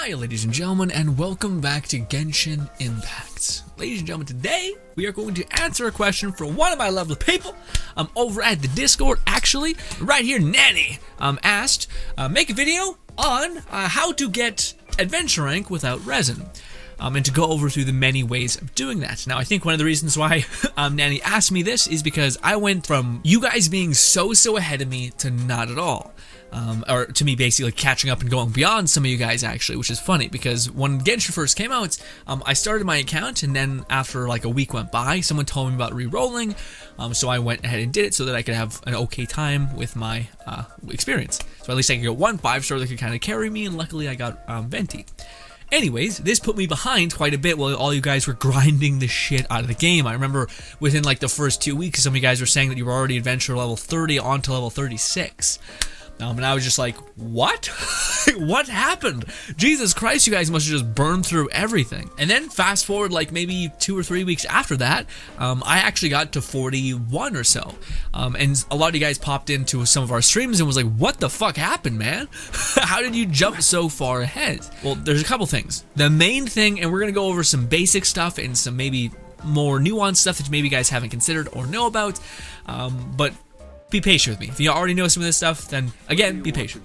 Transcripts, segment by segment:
Hi ladies and gentlemen, and welcome back to Genshin Impact. Ladies and gentlemen, today we are going to answer a question from one of my lovely people over at the Discord. Actually, right here, Nanny asked, make a video on how to get adventure rank without resin. And to go over through the many ways of doing that. Now, I think one of the reasons why Nanny asked me this is because I went from you guys being so ahead of me to not at all. Or to me basically catching up and going beyond some of you guys actually, which is funny because when Genshin first came out, I started my account and then after like a week went by, someone told me about re-rolling, so I went ahead and did it so that I could have an okay time with my experience. So at least I could get one 5-star that could kind of carry me, and luckily I got Venti. Anyways, this put me behind quite a bit while all you guys were grinding the shit out of the game. I remember within like the first 2 weeks, some of you guys were saying that you were already adventure level 30 on to level 36. And I was just like, what? What happened? Jesus Christ, you guys must have just burned through everything. And then fast forward like maybe 2 or 3 weeks after that, I actually got to 41 or so. And a lot of you guys popped into some of our streams and was like, what the fuck happened, man? How did you jump so far ahead? Well, there's a couple things. The main thing, and we're going to go over some basic stuff and some maybe more nuanced stuff that maybe you guys haven't considered or know about, but be patient with me. If you already know some of this stuff, then again, be patient.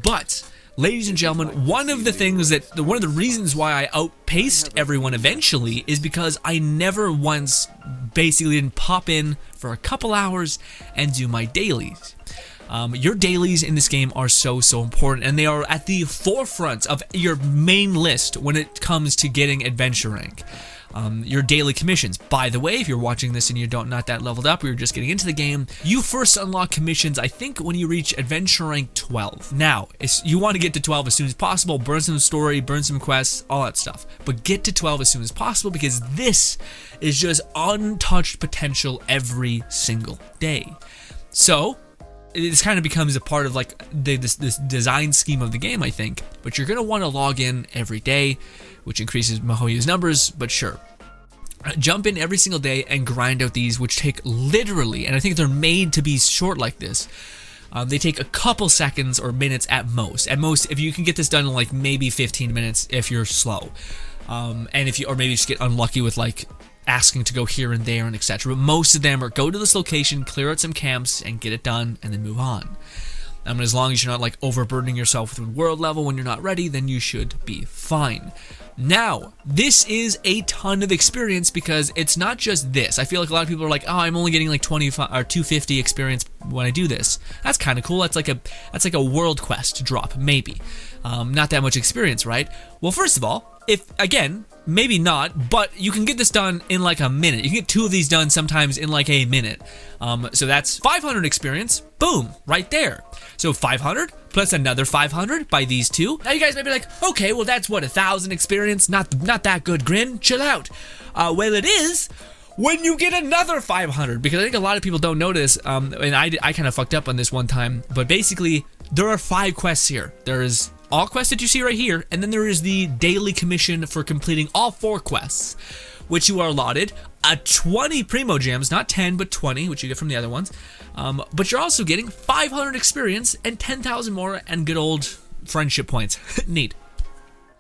But, ladies and gentlemen, one of the reasons why I outpaced everyone eventually is because I never once basically didn't pop in for a couple hours and do my dailies. Your dailies in this game are so important, and they are at the forefront of your main list when it comes to getting adventure rank. Your daily commissions. By the way, if you're watching this and you're not that leveled up, or you're just getting into the game, you first unlock commissions, I think, when you reach adventure rank 12. Now, you want to get to 12 as soon as possible, burn some story, burn some quests, all that stuff. But get to 12 as soon as possible, because this is just untouched potential every single day. So, this kind of becomes a part of like this design scheme of the game, I think. But you're going to want to log in every day, which increases Mihoyo's numbers, but sure. Jump in every single day and grind out these, which take literally, and I think they're made to be short like this, they take a couple seconds or minutes at most. At most, if you can get this done in like maybe 15 minutes if you're slow. And if you, or maybe just get unlucky with like asking to go here and there and etc. But most of them are go to this location, clear out some camps, and get it done, and then move on. As long as you're not like overburdening yourself with world level when you're not ready, then you should be fine. Now, this is a ton of experience because it's not just this. I feel like a lot of people are like, oh, I'm only getting like 25 or 250 experience when I do this. That's kind of cool. That's like a world quest drop, maybe. Not that much experience, right? Well, first of all, if again, maybe not, but you can get this done in like a minute. You can get 2 of these done sometimes in like a minute. So that's 500 experience, boom, right there. So 500 plus another 500 by these 2. Now you guys may be like, okay, well that's what, 1,000 experience? Not that good, Grin, chill out. Well, it is when you get another 500, because I think a lot of people don't notice, and I kind of fucked up on this one time, but basically there are 5 quests here. There is all quests that you see right here, and then there is the daily commission for completing all 4 quests, which you are allotted 20 primo gems, not 10 but 20, which you get from the other ones, but you're also getting 500 experience and 10,000 more and good old friendship points. Neat.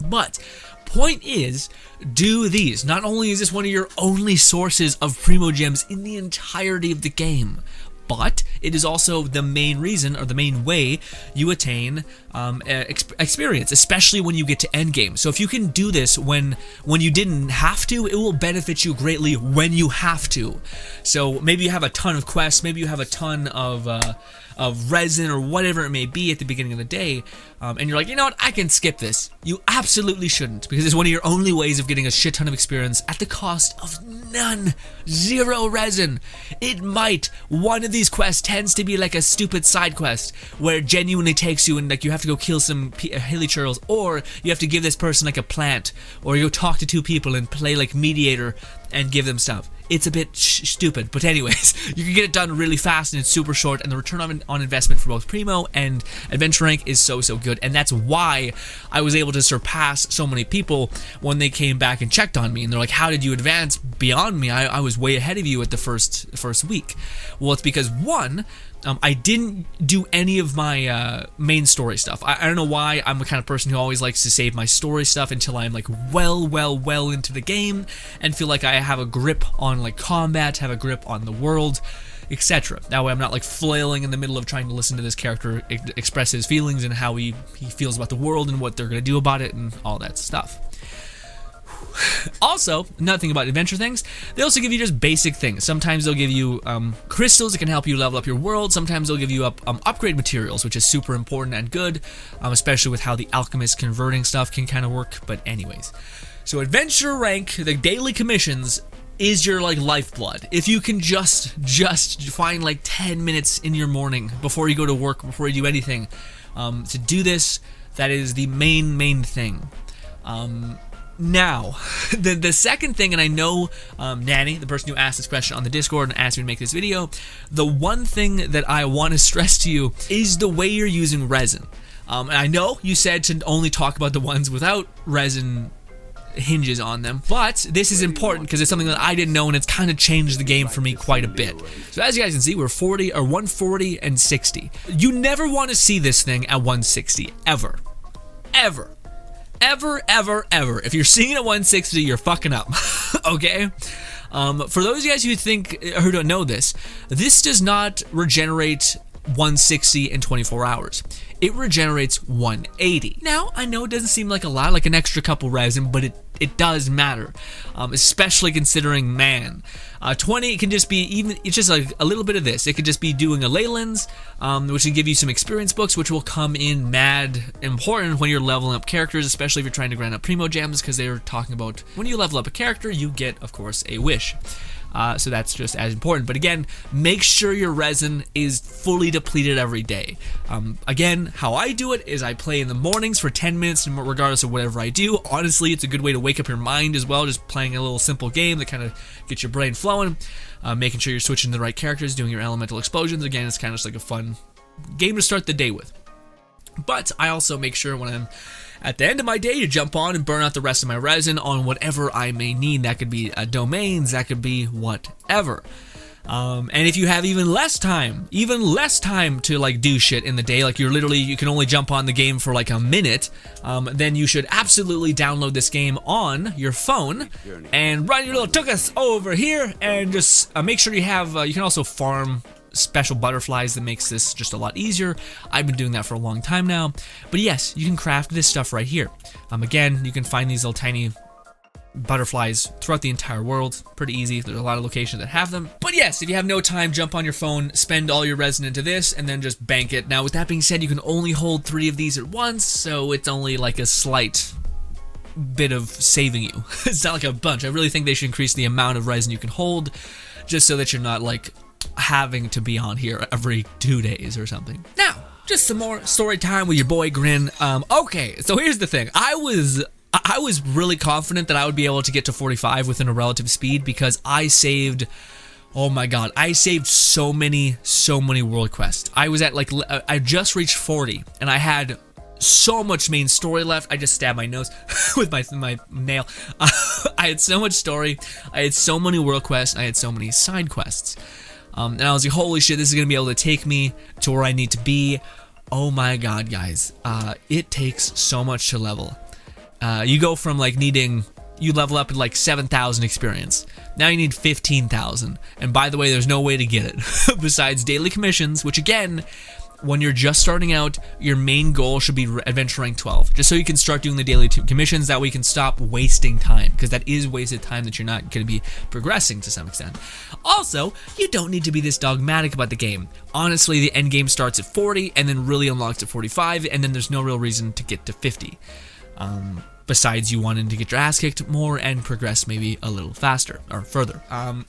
But point is, do these. Not only is this one of your only sources of primo gems in the entirety of the game, but it is also the main reason or the main way you attain experience, especially when you get to endgame. So if you can do this when you didn't have to, it will benefit you greatly when you have to. So maybe you have a ton of quests, maybe you have a ton of resin or whatever it may be at the beginning of the day, and you're like, you know what, I can skip this. You absolutely shouldn't, because it's one of your only ways of getting a shit ton of experience at the cost of none. 0 resin. It might. One of these quests tends to be like a stupid side quest where it genuinely takes you and like you have to go kill some hilly churls, or you have to give this person like a plant, or you go talk to 2 people and play like mediator and give them stuff. It's a bit stupid, but anyways, you can get it done really fast and it's super short, and the return on investment for both Primo and Adventure Rank is so good, and that's why I was able to surpass so many people when they came back and checked on me, and they're like, how did you advance beyond me? I was way ahead of you at the first week. Well, it's because 1, I didn't do any of my main story stuff. I don't know why. I'm the kind of person who always likes to save my story stuff until I'm like well into the game and feel like I have a grip on like combat, have a grip on the world, etc. That way I'm not like flailing in the middle of trying to listen to this character express his feelings and how he feels about the world and what they're going to do about it and all that stuff. Also, another thing about adventure things, they also give you just basic things. Sometimes they'll give you crystals that can help you level up your world. Sometimes they'll give you upgrade materials, which is super important and good, especially with how the alchemist converting stuff can kind of work. But anyways, so adventure rank, the daily commissions, is your like lifeblood. If you can just find like 10 minutes in your morning before you go to work, before you do anything, to do this, that is the main thing. Now, the second thing, and I know Nanny, the person who asked this question on the Discord and asked me to make this video, the one thing that I want to stress to you is the way you're using resin. And I know you said to only talk about the ones without resin hinges on them, but this is important because it's something that I didn't know and it's kind of changed the game for me quite a bit. So as you guys can see, we're 140 and 60. You never want to see this thing at 160, ever. If you're seeing it at 160, you're fucking up. Okay? For those of you guys who don't know this does not regenerate 160 in 24 hours. It regenerates 180. Now, I know it doesn't seem like a lot, like an extra couple resin, but it does matter, especially considering 20, it can just be it's just like a little bit of this. It could just be doing a ley lens, which will give you some experience books, which will come in mad important when you're leveling up characters, especially if you're trying to grind up primo gems, because they're talking about when you level up a character, you get, of course, a wish. So that's just as important. But again, make sure your resin is fully depleted every day. Again, how I do it is I play in the mornings for 10 minutes regardless of whatever I do. Honestly, it's a good way to wake up your mind as well, just playing a little simple game that kind of gets your brain flowing, making sure you're switching to the right characters, doing your elemental explosions. Again, it's kind of just like a fun game to start the day with. But I also make sure when I'm at the end of my day to jump on and burn out the rest of my resin on whatever I may need. That could be domains, that could be whatever. And if you have even less time to like do shit in the day, like you can only jump on the game for like a minute, then you should absolutely download this game on your phone and run your little tukas over here and just make sure you have, you can also farm special butterflies that makes this just a lot easier. I've been doing that for a long time now. But yes, you can craft this stuff right here. Again, you can find these little tiny butterflies throughout the entire world. Pretty easy. There's a lot of locations that have them. But yes, if you have no time, jump on your phone, spend all your resin into this, and then just bank it. Now, with that being said, you can only hold 3 of these at once, so it's only like a slight bit of saving you. It's not like a bunch. I really think they should increase the amount of resin you can hold, just so that you're not like having to be on here every 2 days or something. Now, just some more story time with your boy Grin. Okay, so here's the thing. I was really confident that I would be able to get to 45 within a relative speed because I saved, oh my god, I saved so many world quests. I was at like, I just reached 40 and I had so much main story left. I just stabbed my nose with my nail. I had so much story, I had so many world quests, I had so many side quests. And I was like, holy shit, this is going to be able to take me to where I need to be. Oh my god, guys. It takes so much to level. You go from like you level up at like 7,000 experience. Now you need 15,000. And by the way, there's no way to get it besides daily commissions, which again, when you're just starting out, your main goal should be adventure rank 12, just so you can start doing the daily commissions. That way you can stop wasting time, because that is wasted time that you're not going to be progressing to some extent. Also, you don't need to be this dogmatic about the game. Honestly, the end game starts at 40 and then really unlocks at 45, and then there's no real reason to get to 50. Besides you wanting to get your ass kicked more and progress maybe a little faster or further.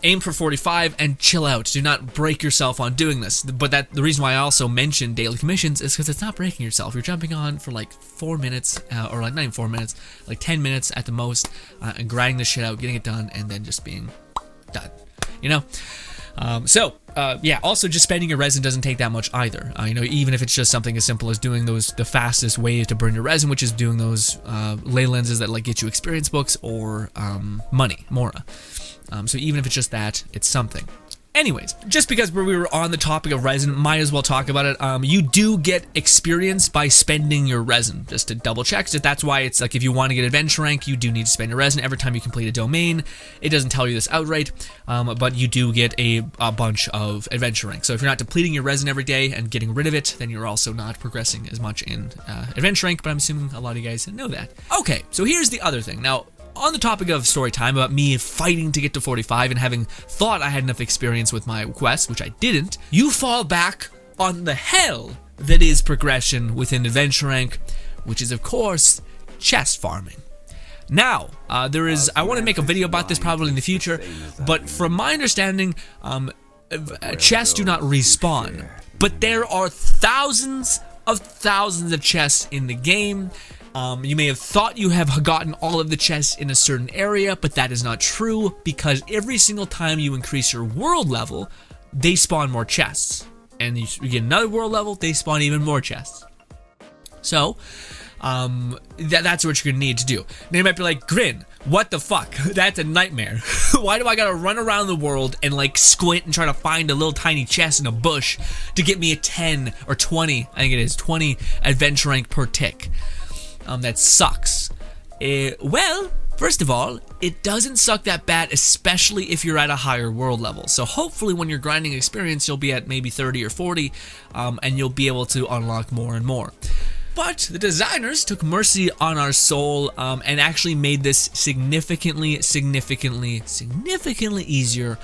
Aim for 45 and chill out. Do not break yourself on doing this. But the reason why I also mentioned daily commissions is because it's not breaking yourself. You're jumping on for like 4 minutes, or like not even 4 minutes, like 10 minutes at the most, and grinding the shit out, getting it done, and then just being done. You know? Yeah, also just spending your resin doesn't take that much either. You know, even if it's just something as simple as doing the fastest way to burn your resin, which is doing those ley lenses that like get you experience books or money, Mora. So even if it's just that, it's something. Anyways, just because we were on the topic of resin, might as well talk about it. You do get experience by spending your resin, just to double check. So that's why it's like if you want to get adventure rank, you do need to spend your resin every time you complete a domain. It doesn't tell you this outright, but you do get a bunch of adventure rank. So if you're not depleting your resin every day and getting rid of it, then you're also not progressing as much in adventure rank, but I'm assuming a lot of you guys know that. Okay, so here's the other thing. Now, on the topic of story time, about me fighting to get to 45 and having thought I had enough experience with my quest, which I didn't, you fall back on the hell that is progression within adventure rank, which is of course chest farming. Now, I want to make a video about this probably in the future, but from my understanding, chests do not respawn, but there are thousands of chests in the game. You may have thought you have gotten all of the chests in a certain area, but that is not true, because every single time you increase your world level, they spawn more chests. And you get another world level, they spawn even more chests. So, that's what you're gonna need to do. Now you might be like, Grin, what the fuck? That's a nightmare. Why do I gotta run around the world and like squint and try to find a little tiny chest in a bush to get me a 10 or 20, I think it is, 20 adventure rank per tick? That sucks. Well, first of all, it doesn't suck that bad, especially if you're at a higher world level. So hopefully when you're grinding experience, you'll be at maybe 30 or 40, and you'll be able to unlock more and more. But the designers took mercy on our soul, and actually made this significantly easier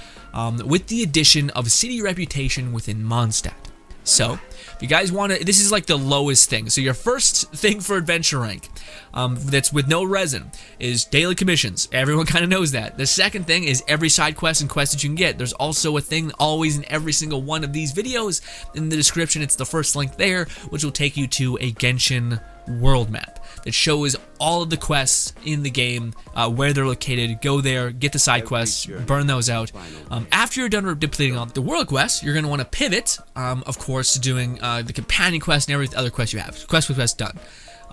with the addition of city reputation within Mondstadt. So, if you guys want to, this is like the lowest thing. So your first thing for adventure rank, that's with no resin, is daily commissions. Everyone kind of knows that. The second thing is every side quest and quest that you can get. There's also a thing always in every single one of these videos. In the description, it's the first link there, which will take you to a Genshin world map that shows all of the quests in the game, where they're located. Go there, get the side quests, burn those out. After you're done depleting all the world quests, you're going to want to pivot, of course, to doing the companion quest and every other quest you have. Quest with quest done.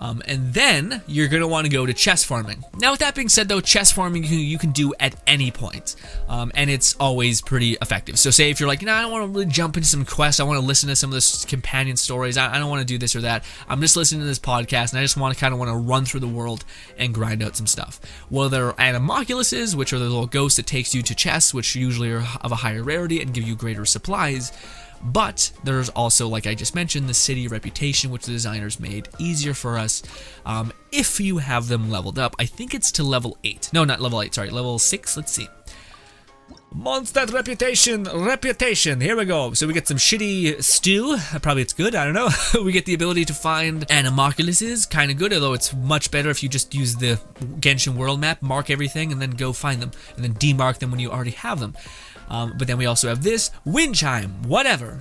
And then you're going to want to go to chest farming. Now, with that being said, though, chest farming you can do at any point, and it's always pretty effective. So say if you're like, I don't want to really jump into some quests, I want to listen to some of the companion stories, I don't want to do this or that, I'm just listening to this podcast, and I just want to run through the world and grind out some stuff. Well, there are animoculuses, which are the little ghosts that takes you to chests, which usually are of a higher rarity and give you greater supplies. But there's also, like I just mentioned, the city reputation, which the designers made easier for us if you have them leveled up. I think it's to level 8. No, not level 8, sorry, level 6. Let's see. Mondstadt reputation. Here we go. So we get some shitty stew. Probably it's good, I don't know. We get the ability to find animoculuses, kind of good, although it's much better if you just use the Genshin world map, mark everything, and then go find them, and then demark them when you already have them. But then we also have this wind chime, whatever,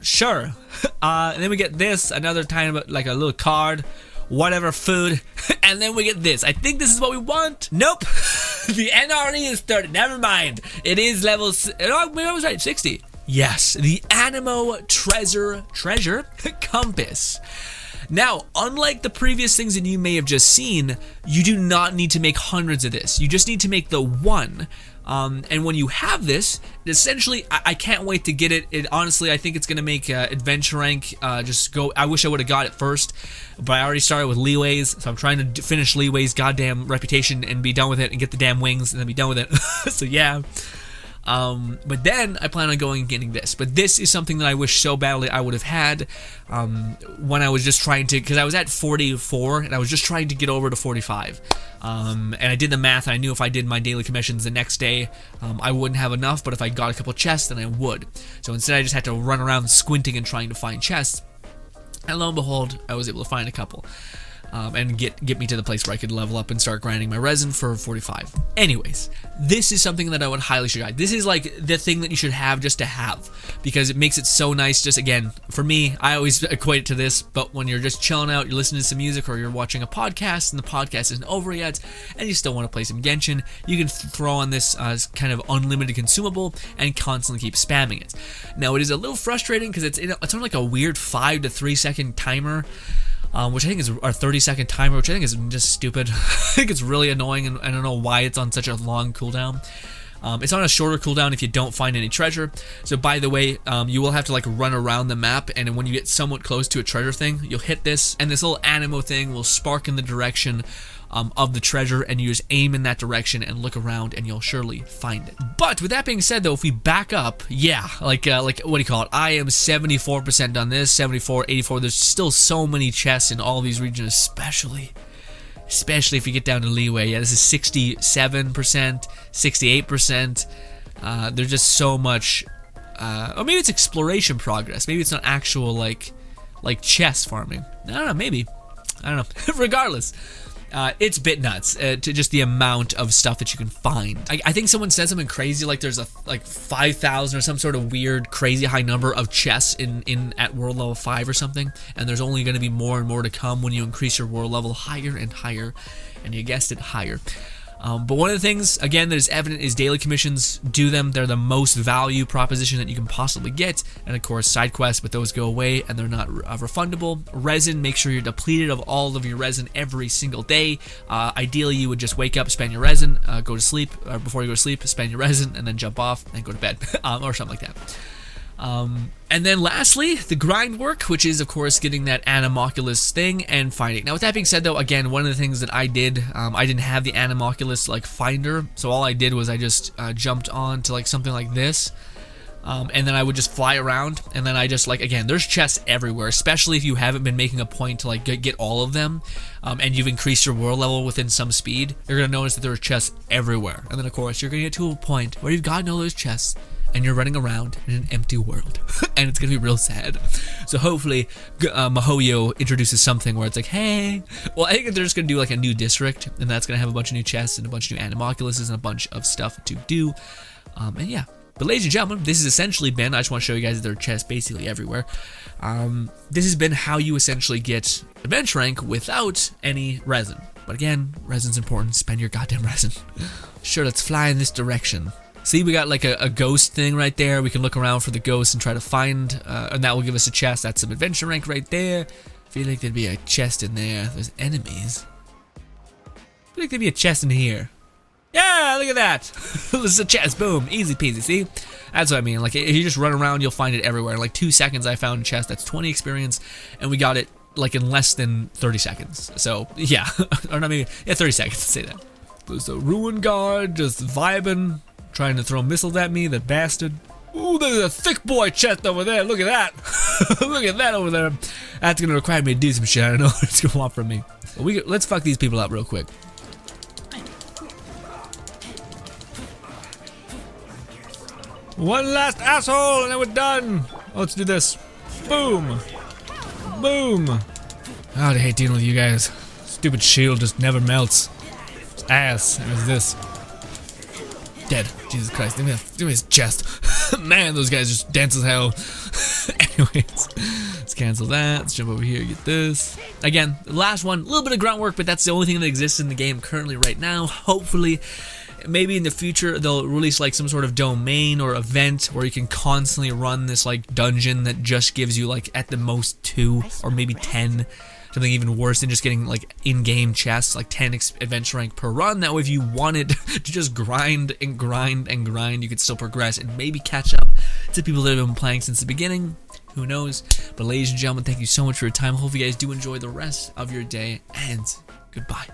sure. And then we get this, another tiny, like a little card, whatever, food, and then we get this. I think this is what we want. Nope. The NRE is 30. Never mind. It is level. Oh, I was right. 60. Yes, the Animo treasure compass. Now, unlike the previous things that you may have just seen, you do not need to make hundreds of this. You just need to make the one. And when you have this, essentially, I can't wait to get it. Honestly, I think it's going to make adventure rank just go. I wish I would have got it first, but I already started with Leeway's, so I'm trying to finish Leeway's goddamn reputation and be done with it and get the damn wings and then be done with it. So yeah. But then I plan on going and getting this. But this is something that I wish so badly I would have had when I was just trying to, because I was at 44 and I was just trying to get over to 45. And I did the math, and I knew if I did my daily commissions the next day, I wouldn't have enough, but if I got a couple chests, then I would. So instead I just had to run around squinting and trying to find chests. And lo and behold, I was able to find a couple. And get me to the place where I could level up and start grinding my resin for 45. Anyways, this is something that I would highly show you guys. This is like the thing that you should have just to have, because it makes it so nice. Just again, for me, I always equate it to this, but when you're just chilling out, you're listening to some music, or you're watching a podcast and the podcast isn't over yet, and you still want to play some Genshin, you can throw on this kind of unlimited consumable and constantly keep spamming it. Now, it is a little frustrating because it's on like a weird 5 to 3 second timer. Which I think is our 30-second timer, which I think is just stupid. I think it's really annoying, and I don't know why it's on such a long cooldown. It's on a shorter cooldown if you don't find any treasure. So by the way, you will have to like run around the map, and when you get somewhat close to a treasure thing, you'll hit this, and this little anemo thing will spark in the direction of the treasure, and you just aim in that direction and look around, and you'll surely find it. But with that being said, though, if we back up, yeah, like what do you call it? I am 74% done this, 74, 84. There's still so many chests in all these regions, especially if you get down to leeway. Yeah, this is 67%, 68%. There's just so much. Or maybe it's exploration progress. Maybe it's not actual like chest farming. I don't know. Maybe. I don't know. Regardless. It's a bit nuts to just the amount of stuff that you can find. I think someone said something crazy like there's like 5,000 or some sort of weird crazy high number of chests in at world level 5 or something, and there's only going to be more and more to come when you increase your world level higher and higher, and you guessed it, higher. But one of the things, again, that is evident is daily commissions. Do them. They're the most value proposition that you can possibly get. And of course, side quests, but those go away and they're not refundable. Resin, make sure you're depleted of all of your resin every single day. Ideally, you would just wake up, spend your resin, go to sleep, or before you go to sleep, spend your resin, and then jump off and go to bed, or something like that. And then lastly, the grind work, which is of course getting that Anemoculus thing and finding. Now with that being said though, again, one of the things that I did, I didn't have the Anemoculus like finder, so all I did was I just jumped on to like something like this, and then I would just fly around, and then I just like, again, there's chests everywhere, especially if you haven't been making a point to like get all of them, and you've increased your world level within some speed. You're gonna notice that there are chests everywhere, and then of course you're gonna get to a point where you've gotten all those chests and you're running around in an empty world, and it's gonna be real sad. So hopefully Mahoyo introduces something where it's like, hey, well, I think they're just gonna do like a new district, and that's gonna have a bunch of new chests and a bunch of new Anemoculuses and a bunch of stuff to do, and yeah. But ladies and gentlemen, this has essentially been, I just want to show you guys that there are chests basically everywhere. This has been how you essentially get adventure rank without any resin. But again, resin's important. Spend your goddamn resin. Sure, let's fly in this direction. See, we got like a ghost thing right there. We can look around for the ghost and try to find, and that will give us a chest. That's some adventure rank right there. I feel like there'd be a chest in there. There's enemies. I feel like there'd be a chest in here. Yeah, look at that. This is a chest. Boom. Easy peasy. See? That's what I mean. Like, if you just run around, you'll find it everywhere. In like 2 seconds, I found a chest. That's 20 experience, and we got it like in less than 30 seconds. So, yeah. Or not maybe, yeah, 30 seconds to say that. There's a ruin guard just vibing, trying to throw missiles at me, that bastard. Ooh, there's a thick boy chest over there. Look at that. Look at that over there. That's gonna require me to do some shit. I don't know what it's gonna want from me. But let's fuck these people up real quick. One last asshole and then we're done. Oh, let's do this. Boom. Boom. Oh, I hate dealing with you guys. Stupid shield just never melts. Ass. And it's this. Dead. Jesus Christ. Give me his chest. Man, those guys just dance as hell. Anyways, let's cancel that. Let's jump over here, get this. Again, the last one, a little bit of grunt work, but that's the only thing that exists in the game currently right now. Hopefully, maybe in the future, they'll release like some sort of domain or event where you can constantly run this like dungeon that just gives you like at the most 2 or maybe 10. Something even worse than just getting like in-game chests, like 10 adventure rank per run. That way if you wanted to just grind and grind and grind, you could still progress and maybe catch up to people that have been playing since the beginning. Who knows? But ladies and gentlemen, thank you so much for your time. Hope you guys do enjoy the rest of your day, and goodbye.